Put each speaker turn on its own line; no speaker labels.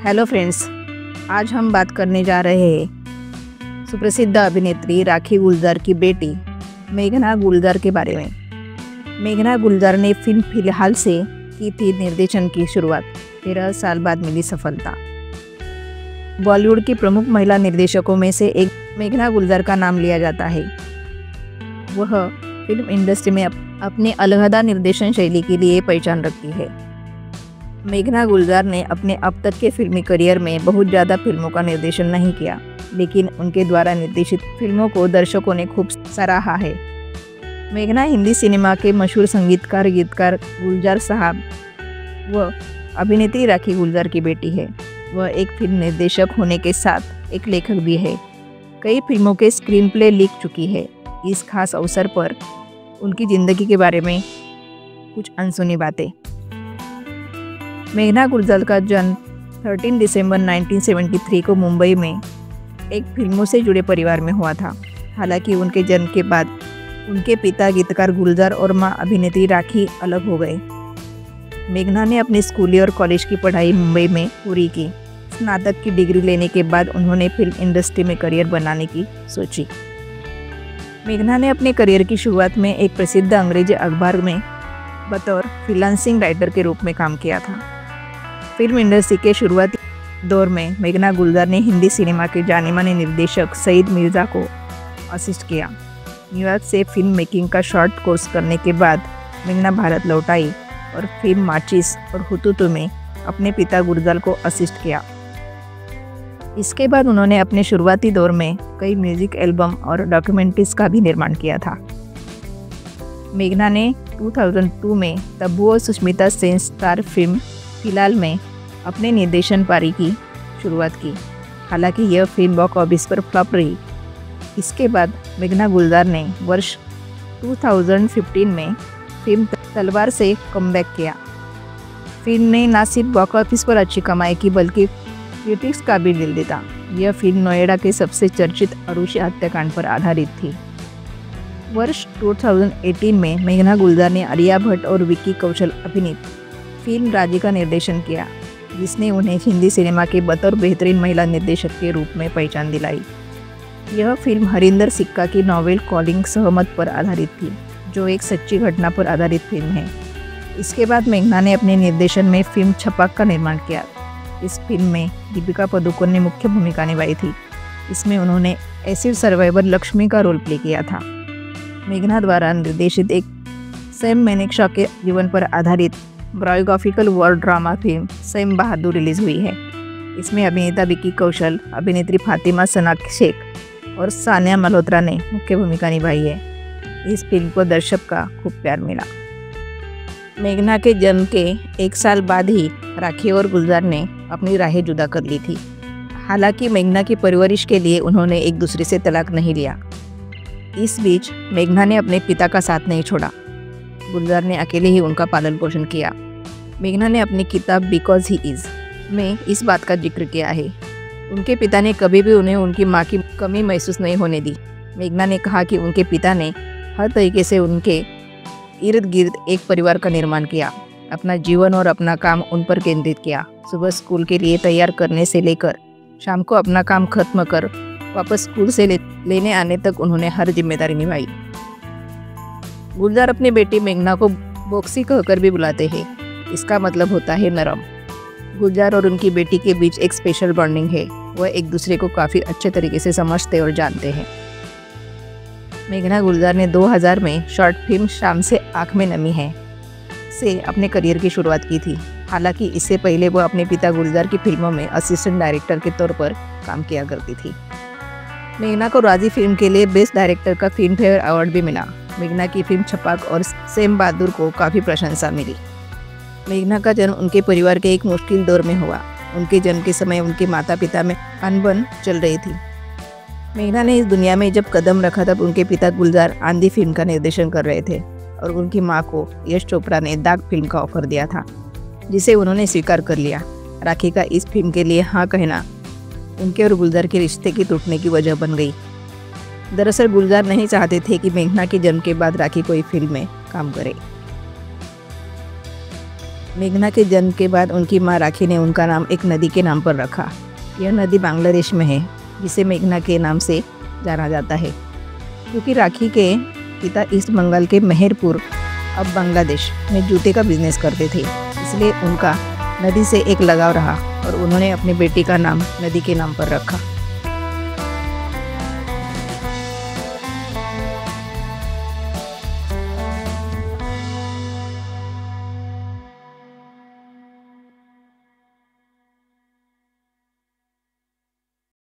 Hello friends, आज हम बात करने जा रहे हैं सुप्रसिद्ध अभिनेत्री राखी गुलजार की बेटी मेघना गुलजार के बारे में। मेघना गुलजार ने फिल्म फिलहाल से की थी निर्देशन की शुरुआत। 13 साल बाद मिली सफलता। बॉलीवुड की प्रमुख महिला निर्देशकों में से एक मेघना गुलजार का नाम लिया जाता है। वह फिल्म इंडस्ट्री में अपनी अलहदा निर्देशन शैली के लिए पहचान रखती है। मेघना गुलजार ने अपने अब तक के फिल्मी करियर में बहुत ज़्यादा फिल्मों का निर्देशन नहीं किया, लेकिन उनके द्वारा निर्देशित फिल्मों को दर्शकों ने खूब सराहा है। मेघना हिंदी सिनेमा के मशहूर संगीतकार गीतकार गुलजार साहब व अभिनेत्री राखी गुलजार की बेटी है। वह एक फिल्म निर्देशक होने के साथ एक लेखक भी है। कई फिल्मों के स्क्रीन प्ले लिख चुकी है। इस खास अवसर पर उनकी ज़िंदगी के बारे में कुछ अनसुनी बातें। मेघना गुलजार का जन्म 13 दिसंबर 1973 को मुंबई में एक फिल्मों से जुड़े परिवार में हुआ था। हालांकि उनके जन्म के बाद उनके पिता गीतकार गुलजार और मां अभिनेत्री राखी अलग हो गए। मेघना ने अपनी स्कूली और कॉलेज की पढ़ाई मुंबई में पूरी की। स्नातक की डिग्री लेने के बाद उन्होंने फिल्म इंडस्ट्री में करियर बनाने की सोची। मेघना ने अपने करियर की शुरुआत में एक प्रसिद्ध अंग्रेजी अखबार में बतौर फ्रीलांसिंग राइटर के रूप में काम किया था। फिल्म इंडस्ट्री के शुरुआती दौर में मेघना गुलजार ने हिंदी सिनेमा के जाने-माने निर्देशक सईद मिर्ज़ा को असिस्ट किया। न्यूयॉर्क से फिल्म मेकिंग का शॉर्ट कोर्स करने के बाद मेघना भारत लौट आई और फिल्म माचिस और हुतुतु में अपने पिता गुलजार को असिस्ट किया। इसके बाद उन्होंने अपने शुरुआती दौर में कई म्यूजिक एल्बम और डॉक्यूमेंट्रीज का भी निर्माण किया था। मेघना ने 2002 में तब्बू और सुष्मिता सेन स्टार फिल्म फिलहाल में अपने निर्देशन पारी की शुरुआत की। हालांकि यह फिल्म बॉक्स ऑफिस पर फ्लॉप रही। इसके बाद मेघना गुलजार ने वर्ष 2015 में फिल्म तलवार से कमबैक किया। फिल्म ने न सिर्फ बॉक्स ऑफिस पर अच्छी कमाई की, बल्कि क्रिटिक्स का भी दिल जीता। यह फिल्म नोएडा के सबसे चर्चित अरुषि हत्याकांड पर आधारित थी। वर्ष 2018 में मेघना गुलजार ने आलिया भट्ट और विक्की कौशल अभिनीत फिल्म राजी का निर्देशन किया, जिसने उन्हें हिंदी सिनेमा के बतौर बेहतरीन महिला निर्देशक के रूप में पहचान दिलाई। यह फिल्म हरिंदर सिक्का की नॉवेल कॉलिंग सहमत पर आधारित थी, जो एक सच्ची घटना पर आधारित फिल्म है। इसके बाद मेघना ने अपने निर्देशन में फिल्म छपाक का निर्माण किया। इस फिल्म में दीपिका पादुकोण ने मुख्य भूमिका निभाई थी। इसमें उन्होंने एसिड सर्वाइवर लक्ष्मी का रोल प्ले किया था। मेघना द्वारा निर्देशित एक सैम मानेकशॉ के जीवन पर आधारित biographical war drama film Sam Bahadur release हुई है। इसमें अभिनेता विक्की कौशल, अभिनेत्री फातिमा सना शेख और सानिया मल्होत्रा ने मुख्य भूमिका निभाई है। इस फिल्म को दर्शक का खूब प्यार मिला। मेघना के जन्म के 1 साल बाद ही राखी और गुलजार ने अपनी राहें जुदा कर ली थी। हालांकि मेघना की परवरिश के लिए उन्होंने एक दूसरे से तलाक नहीं लिया। इस बीच मेघना ने अपने पिता का साथ नहीं छोड़ा। गुलजार ने अकेले ही उनका पालन पोषण किया। मेघना ने अपनी किताब बिकॉज ही इज़ में इस बात का जिक्र किया है। उनके पिता ने कभी भी उन्हें उनकी मां की कमी महसूस नहीं होने दी। मेघना ने कहा कि उनके पिता ने हर तरीके से उनके इर्द गिर्द एक परिवार का निर्माण किया। अपना जीवन और अपना काम उन पर केंद्रित किया। सुबह स्कूल के लिए तैयार करने से लेकर शाम को अपना काम खत्म कर वापस स्कूल से लेने आने तक उन्होंने हर जिम्मेदारी निभाई। गुलजार अपनी बेटी मेघना को बॉक्सी कहकर भी बुलाते हैं। इसका मतलब होता है नरम। गुलजार और उनकी बेटी के बीच एक स्पेशल बॉन्डिंग है। वह एक दूसरे को काफ़ी अच्छे तरीके से समझते और जानते हैं। मेघना गुलजार ने 2000 में शॉर्ट फिल्म शाम से आँख में नमी है से अपने करियर की शुरुआत की थी। हालांकि इससे पहले वह अपने पिता गुलजार की फिल्मों में असिस्टेंट डायरेक्टर के तौर पर काम किया करती थी। मेघना को राजी फिल्म के लिए बेस्ट डायरेक्टर का फिल्म फेयर अवार्ड भी मिला। मेघना की फिल्म छपाक और सैम बहादुर को काफ़ी प्रशंसा मिली। मेघना का जन्म उनके परिवार के एक मुश्किल दौर में हुआ। उनके जन्म के समय उनके माता पिता में अनबन चल रही थी। मेघना ने इस दुनिया में जब कदम रखा तब उनके पिता गुलजार आंधी फिल्म का निर्देशन कर रहे थे और उनकी मां को यश चोपड़ा ने दाग फिल्म का ऑफर दिया था, जिसे उन्होंने स्वीकार कर लिया। राखी का इस फिल्म के लिए हाँ कहना उनके और गुलजार के रिश्ते की टूटने की वजह बन गई। दरअसल गुलजार नहीं चाहते थे कि मेघना के जन्म के बाद राखी कोई फिल्म में काम करे। मेघना के जन्म के बाद उनकी माँ राखी ने उनका नाम एक नदी के नाम पर रखा। यह नदी बांग्लादेश में है, जिसे मेघना के नाम से जाना जाता है। क्योंकि राखी के पिता ईस्ट बंगाल के मेहरपुर, अब बांग्लादेश में जूते का बिजनेस करते थे, इसलिए उनका नदी से एक लगाव रहा और उन्होंने अपनी बेटी का नाम नदी के नाम पर रखा।